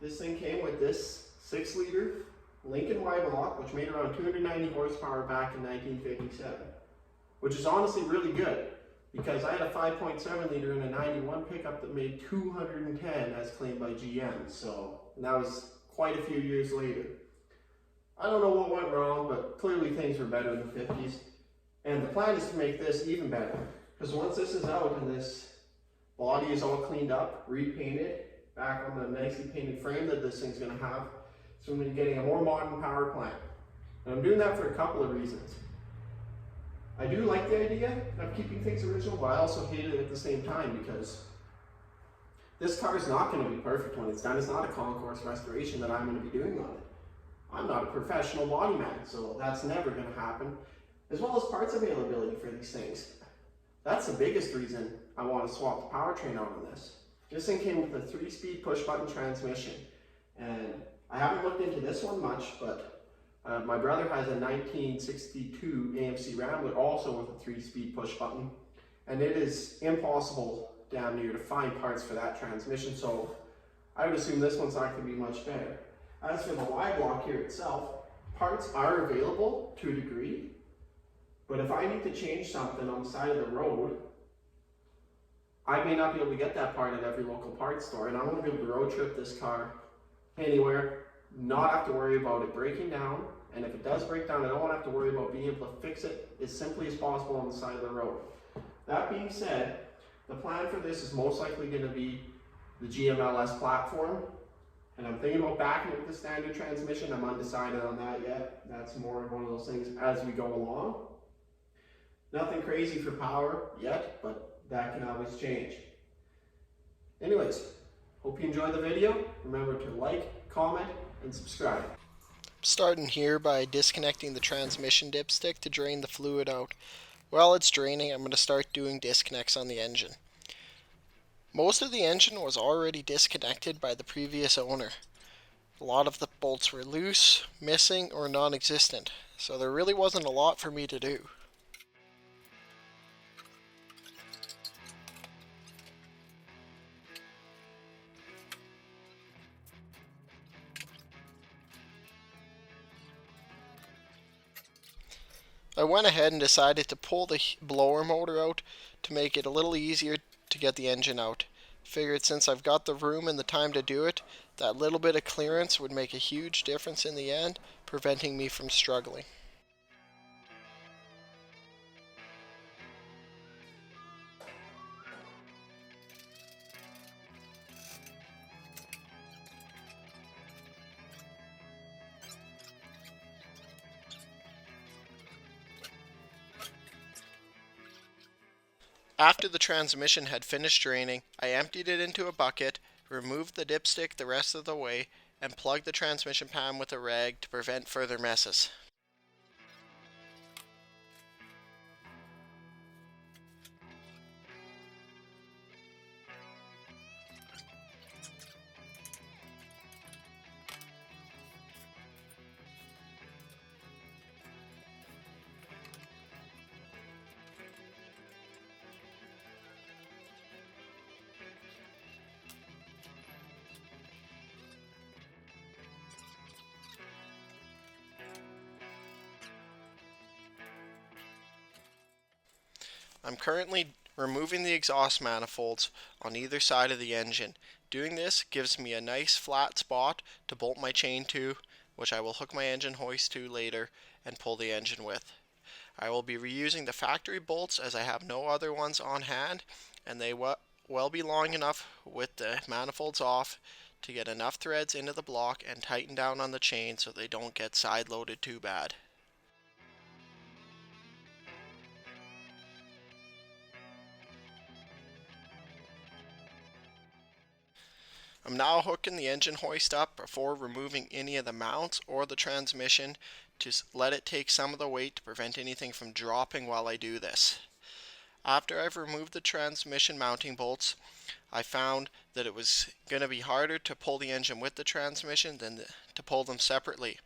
this thing came with this 6-liter Lincoln Y-block, which made around 290 horsepower back in 1957, which is honestly really good because I had a 5.7 liter in a 91 pickup that made 210 as claimed by GM. So that was quite a few years later. I don't know what went wrong, but clearly things were better in the 50s. And the plan is to make this even better, because once this is out and this body is all cleaned up, repainted, back on the nicely painted frame that this thing's going to have, so I'm going to be getting a more modern power plant. And I'm doing that for a couple of reasons. I do like the idea of keeping things original, but I also hate it at the same time because this car is not going to be perfect when it's done. It's not a concourse restoration that I'm going to be doing on it. I'm not a professional body man, so that's never going to happen. As well as parts availability for these things. That's the biggest reason I want to swap the powertrain out on this. This thing came with a 3-speed push-button transmission, and I haven't looked into this one much, but my brother has a 1962 AMC Rambler also with a 3-speed push-button, and it is impossible down near to find parts for that transmission, so I would assume this one's not going to be much better. As for the Y-block here itself, parts are available to a degree, but if I need to change something on the side of the road, I may not be able to get that part at every local parts store, and I want to be able to road trip this car anywhere, not have to worry about it breaking down, and if it does break down, I don't want to have to worry about being able to fix it as simply as possible on the side of the road. That being said, the plan for this is most likely going to be the GMLS platform, and I'm thinking about backing it with the standard transmission. I'm undecided on that yet. That's more of one of those things as we go along. Nothing crazy for power yet, but that can always change. Anyways, hope you enjoyed the video. Remember to like, comment, and subscribe. Starting here by disconnecting the transmission dipstick to drain the fluid out. While it's draining, I'm going to start doing disconnects on the engine. Most of the engine was already disconnected by the previous owner. A lot of the bolts were loose, missing, or non-existent, so there really wasn't a lot for me to do. I went ahead and decided to pull the blower motor out to make it a little easier to get the engine out. Figured since I've got the room and the time to do it, that little bit of clearance would make a huge difference in the end, preventing me from struggling. After the transmission had finished draining, I emptied it into a bucket, removed the dipstick the rest of the way, and plugged the transmission pan with a rag to prevent further messes. I'm currently removing the exhaust manifolds on either side of the engine. Doing this gives me a nice flat spot to bolt my chain to, which I will hook my engine hoist to later and pull the engine with. I will be reusing the factory bolts as I have no other ones on hand, and they will be long enough with the manifolds off to get enough threads into the block and tighten down on the chain so they don't get side loaded too bad. I'm now hooking the engine hoist up before removing any of the mounts or the transmission to let it take some of the weight to prevent anything from dropping while I do this. After I've removed the transmission mounting bolts, I found that it was going to be harder to pull the engine with the transmission than to pull them separately.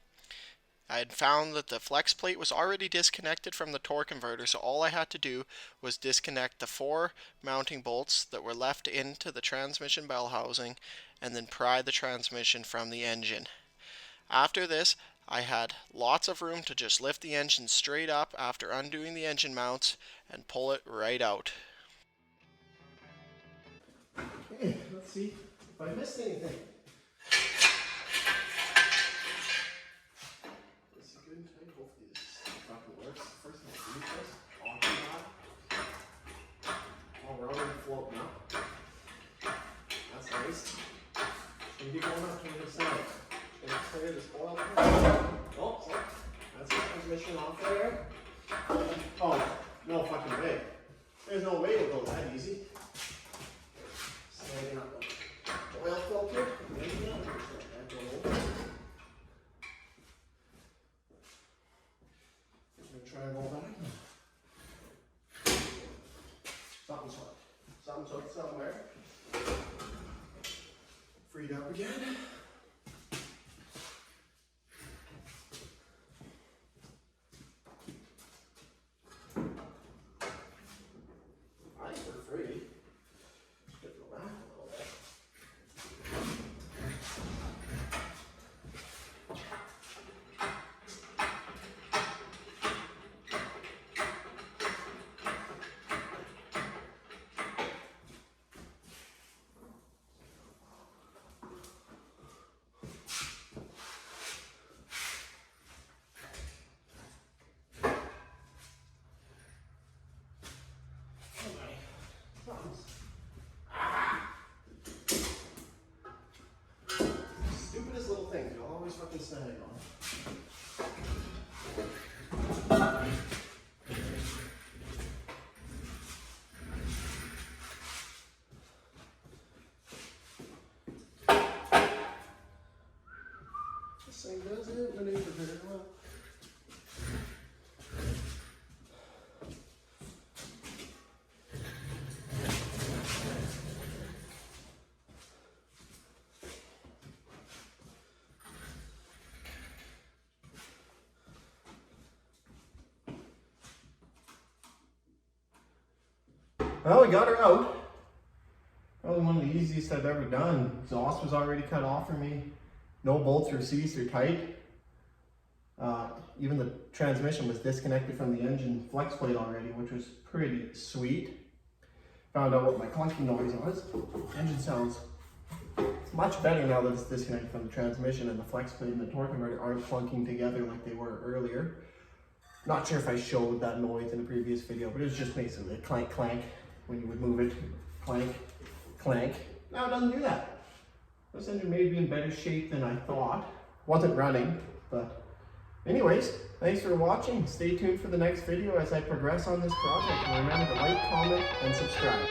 I had found that the flex plate was already disconnected from the torque converter, so all I had to do was disconnect the 4 mounting bolts that were left into the transmission bell housing and then pry the transmission from the engine. After this, I had lots of room to just lift the engine straight up after undoing the engine mounts and pull it right out. Okay, let's see if I missed anything. This is good and tight. Hopefully this fucking works. First thing I do is auto knob. All around and floating up. That's nice. Can you go up to the side? Can you clear this oil? Oh, sorry. That's the transmission off there. Oh, no fucking way. There's no way it'll go that easy. Sliding up the oil filter. Maybe not. Try and roll back. Something's hooked. Something's hooked somewhere. Freed up again. I think we're free. Just go back a little bit. Stupidest little thing, you always fucking snag on. This thing doesn't maneuver very well. Well, we got her out. Probably one of the easiest I've ever done. Exhaust was already cut off for me. No bolts or seized or tight. Even the transmission was disconnected from the engine flex plate already, which was pretty sweet. Found out what my clunking noise was. Engine sounds much better now that it's disconnected from the transmission, and the flex plate and the torque converter aren't clunking together like they were earlier. Not sure if I showed that noise in a previous video, but it was just basically a clank clank when you would move it. Clank, clank. Now it doesn't do that. This engine may be in better shape than I thought. Wasn't running, but anyways, thanks for watching. Stay tuned for the next video as I progress on this project. And remember to like, comment, and subscribe.